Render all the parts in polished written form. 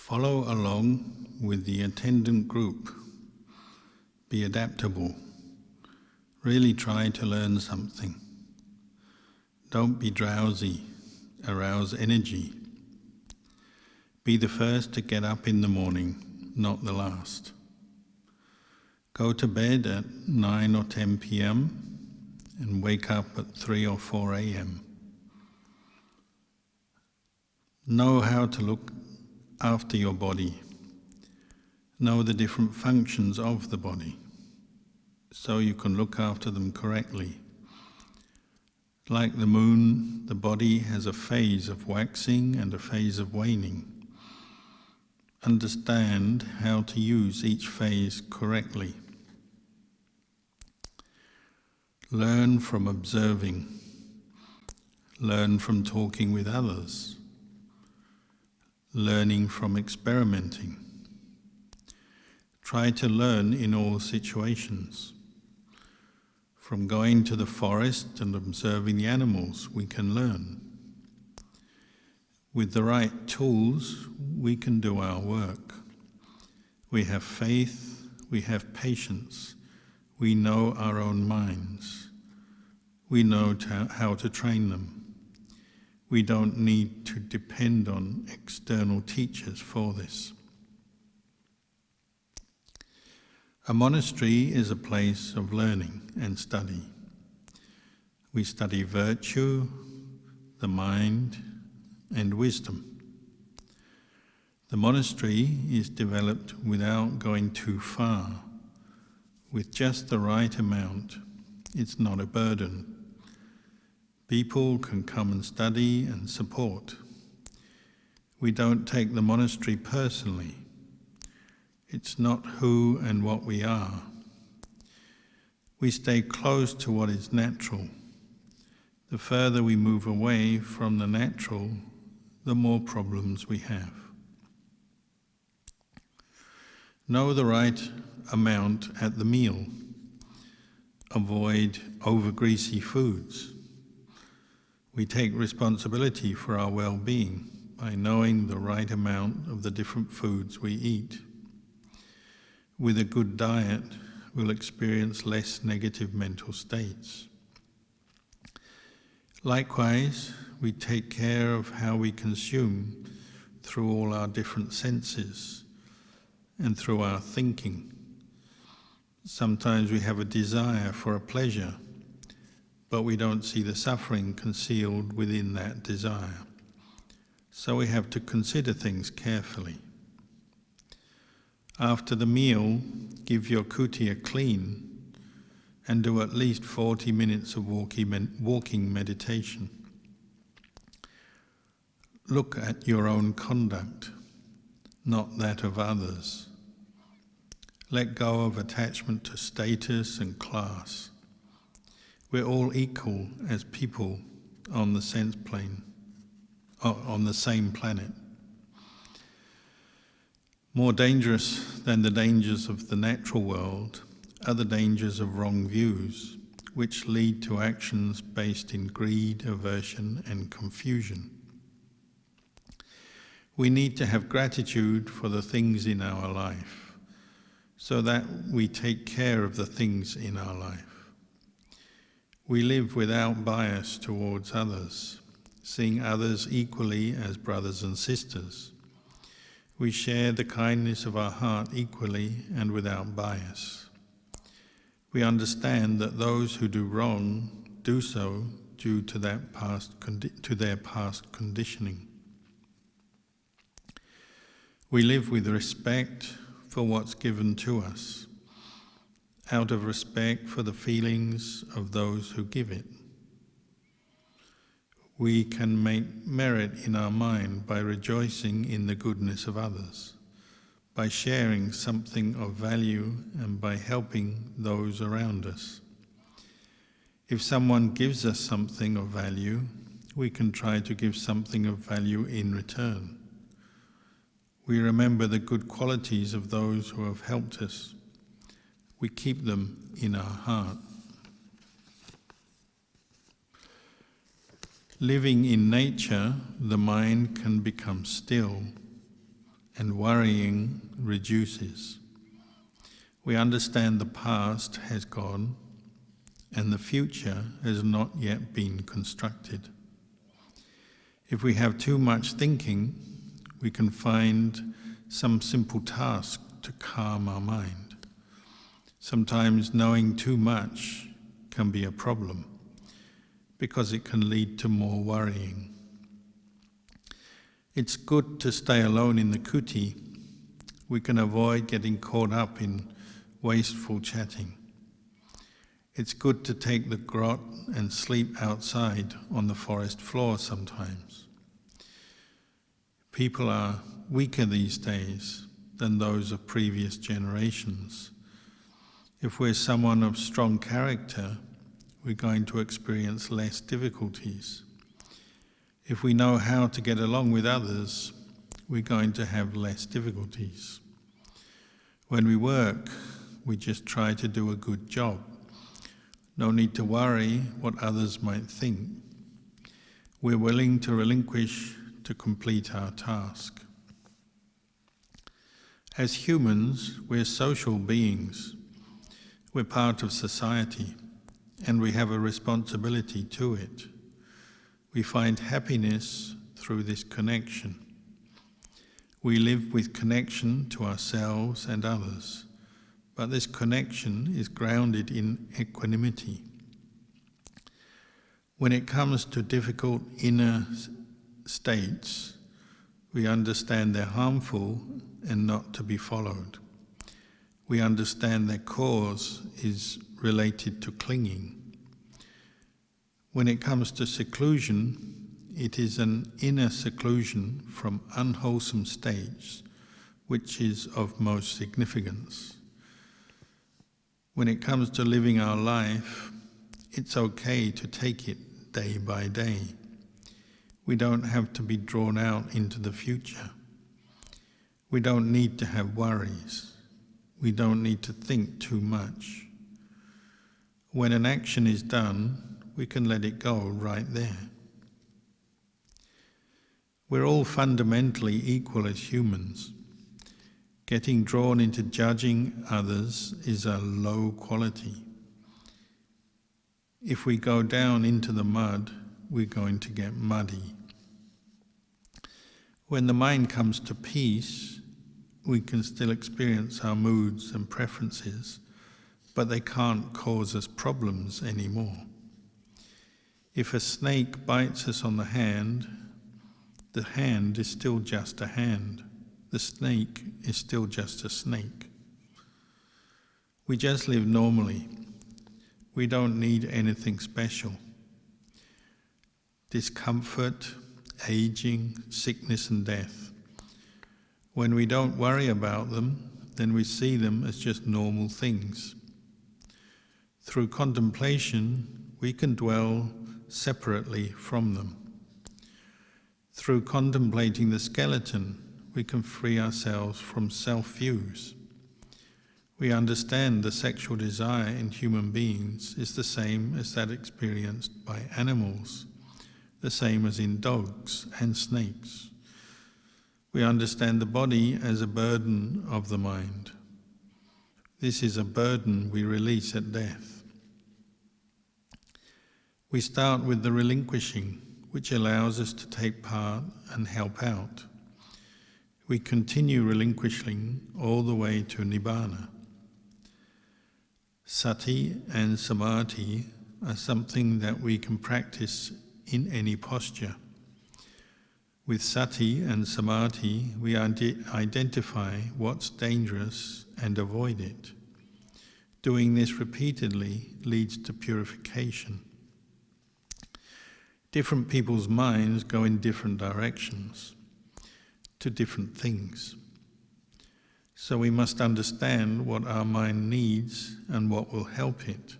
Follow along with the attendant group. Be adaptable. Really try to learn something. Don't be drowsy. Arouse energy. Be the first to get up in the morning, not the last. Go to bed at 9 or 10 p.m. and wake up at 3 or 4 a.m. Know how to look after your body. Know the different functions of the body, so you can look after them correctly. Like the moon, the body has a phase of waxing and a phase of waning. Understand how to use each phase correctly. Learn from observing. Learn from talking with others. Learning from experimenting. Try to learn in all situations. From going to the forest and observing the animals, we can learn. With the right tools, we can do our work. We have faith, we have patience, we know our own minds. We know how to train them. We don't need to depend on external teachers for this. A monastery is a place of learning and study. We study virtue, the mind, and wisdom. The monastery is developed without going too far. With just the right amount, it's not a burden. People can come and study and support. We don't take the monastery personally. It's not who and what we are. We stay close to what is natural. The further we move away from the natural, the more problems we have. Know the right amount at the meal. Avoid over-greasy foods. We take responsibility for our well-being by knowing the right amount of the different foods we eat. With a good diet, we'll experience less negative mental states. Likewise, we take care of how we consume through all our different senses and through our thinking. Sometimes we have a desire for a pleasure, but we don't see the suffering concealed within that desire. So we have to consider things carefully. After the meal, give your kuti a clean and do at least 40 minutes of walking meditation. Look at your own conduct, not that of others. Let go of attachment to status and class. We're all equal as people on the sense plane, on the same planet. More dangerous than the dangers of the natural world are the dangers of wrong views, which lead to actions based in greed, aversion, and confusion. We need to have gratitude for the things in our life, so that we take care of the things in our life. We live without bias towards others, seeing others equally as brothers and sisters. We share the kindness of our heart equally and without bias. We understand that those who do wrong do so due to their past conditioning. We live with respect for what's given to us, out of respect for the feelings of those who give it. We can make merit in our mind by rejoicing in the goodness of others, by sharing something of value and by helping those around us. If someone gives us something of value, we can try to give something of value in return. We remember the good qualities of those who have helped us. We keep them in our heart. Living in nature, the mind can become still and worrying reduces. We understand the past has gone and the future has not yet been constructed. If we have too much thinking, we can find some simple task to calm our mind. Sometimes knowing too much can be a problem because it can lead to more worrying. It's good to stay alone in the kuti. We can avoid getting caught up in wasteful chatting. It's good to take the grot and sleep outside on the forest floor sometimes. People are weaker these days than those of previous generations. If we're someone of strong character, we're going to experience less difficulties. If we know how to get along with others, we're going to have less difficulties. When we work, we just try to do a good job. No need to worry what others might think. We're willing to relinquish to complete our task. As humans, we're social beings. We're part of society, and we have a responsibility to it. We find happiness through this connection. We live with connection to ourselves and others, but this connection is grounded in equanimity. When it comes to difficult inner states, we understand they're harmful and not to be followed. We understand their cause is related to clinging. When it comes to seclusion, it is an inner seclusion from unwholesome states, which is of most significance. When it comes to living our life, it's okay to take it day by day. We don't have to be drawn out into the future. We don't need to have worries. We don't need to think too much. When an action is done, we can let it go right there. We're all fundamentally equal as humans. Getting drawn into judging others is a low quality. If we go down into the mud, we're going to get muddy. When the mind comes to peace, we can still experience our moods and preferences, but they can't cause us problems anymore. If a snake bites us on the hand is still just a hand. The snake is still just a snake. We just live normally. We don't need anything special. Discomfort, aging, sickness and death. When we don't worry about them, then we see them as just normal things. Through contemplation, we can dwell separately from them. Through contemplating the skeleton, we can free ourselves from self-views. We understand the sexual desire in human beings is the same as that experienced by animals, the same as in dogs and snakes. We understand the body as a burden of the mind. This is a burden we release at death. We start with the relinquishing, which allows us to take part and help out. We continue relinquishing all the way to Nibbana. Sati and Samadhi are something that we can practice in any posture. With Sati and Samadhi, we identify what's dangerous and avoid it. Doing this repeatedly leads to purification. Different people's minds go in different directions, to different things. So we must understand what our mind needs and what will help it.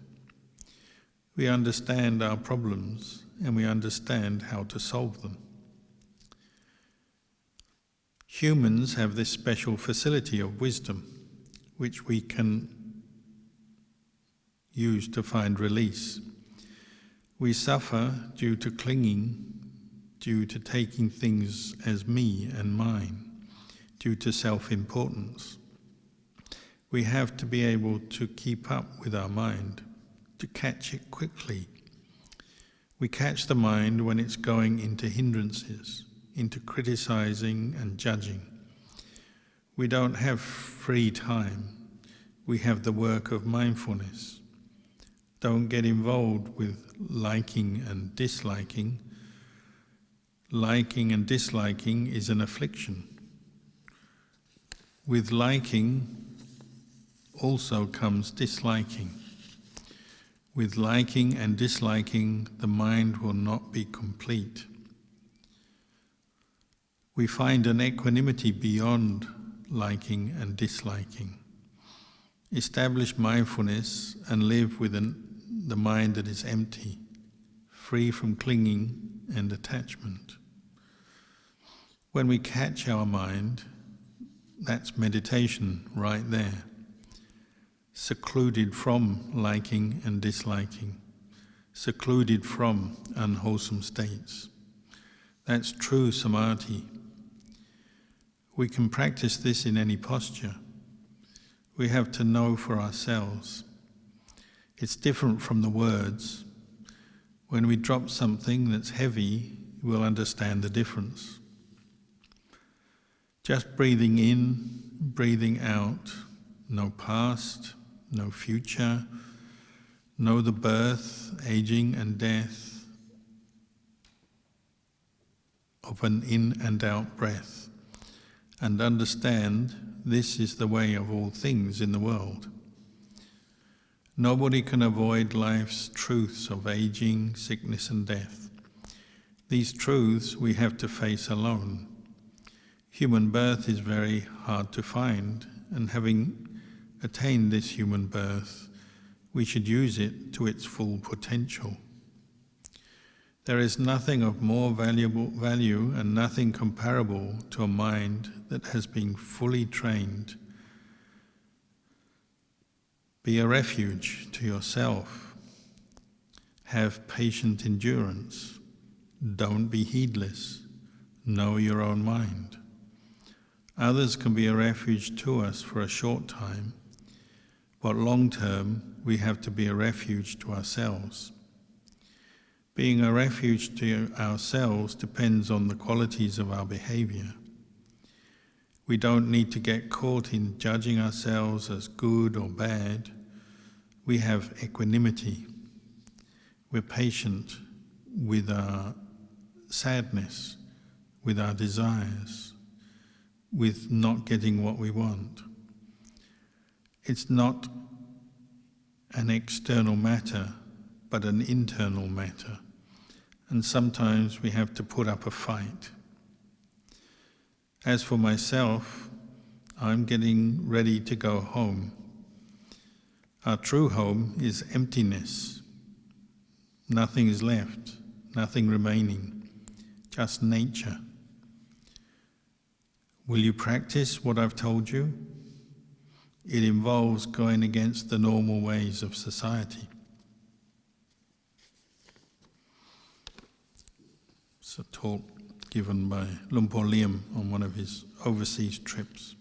We understand our problems and we understand how to solve them. Humans have this special facility of wisdom, which we can use to find release. We suffer due to clinging, due to taking things as me and mine. due to self-importance. We have to be able to keep up with our mind, to catch it quickly. We catch the mind when it's going into hindrances, into criticizing and judging. We don't have free time. We have the work of mindfulness. Don't get involved with liking and disliking. Liking and disliking is an affliction. With liking also comes disliking. With liking and disliking, the mind will not be complete. We find an equanimity beyond liking and disliking. Establish mindfulness and live with the mind that is empty, free from clinging and attachment. When we catch our mind, that's meditation right there, secluded from liking and disliking, secluded from unwholesome states. That's true samadhi. We can practice this in any posture. We have to know for ourselves. It's different from the words. When we drop something that's heavy, we'll understand the difference. Just breathing in, breathing out, no past, no future, know the birth, aging and death of an in and out breath, and understand this is the way of all things in the world. Nobody can avoid life's truths of aging, sickness and death. These truths we have to face alone. Human birth is very hard to find, and having attained this human birth, we should use it to its full potential. There is nothing of more value and nothing comparable to a mind that has been fully trained. Be a refuge to yourself. Have patient endurance. Don't be heedless. Know your own mind. Others can be a refuge to us for a short time, but long term we have to be a refuge to ourselves. Being a refuge to ourselves depends on the qualities of our behavior. We don't need to get caught in judging ourselves as good or bad. We have equanimity. We're patient with our sadness, with our desires, with not getting what we want. It's not an external matter, but an internal matter. And sometimes we have to put up a fight. As for myself, I'm getting ready to go home. Our true home is emptiness. Nothing is left, nothing remaining, just nature. Will you practice what I've told you? It involves going against the normal ways of society. It's a talk given by Luang Por Liem on one of his overseas trips.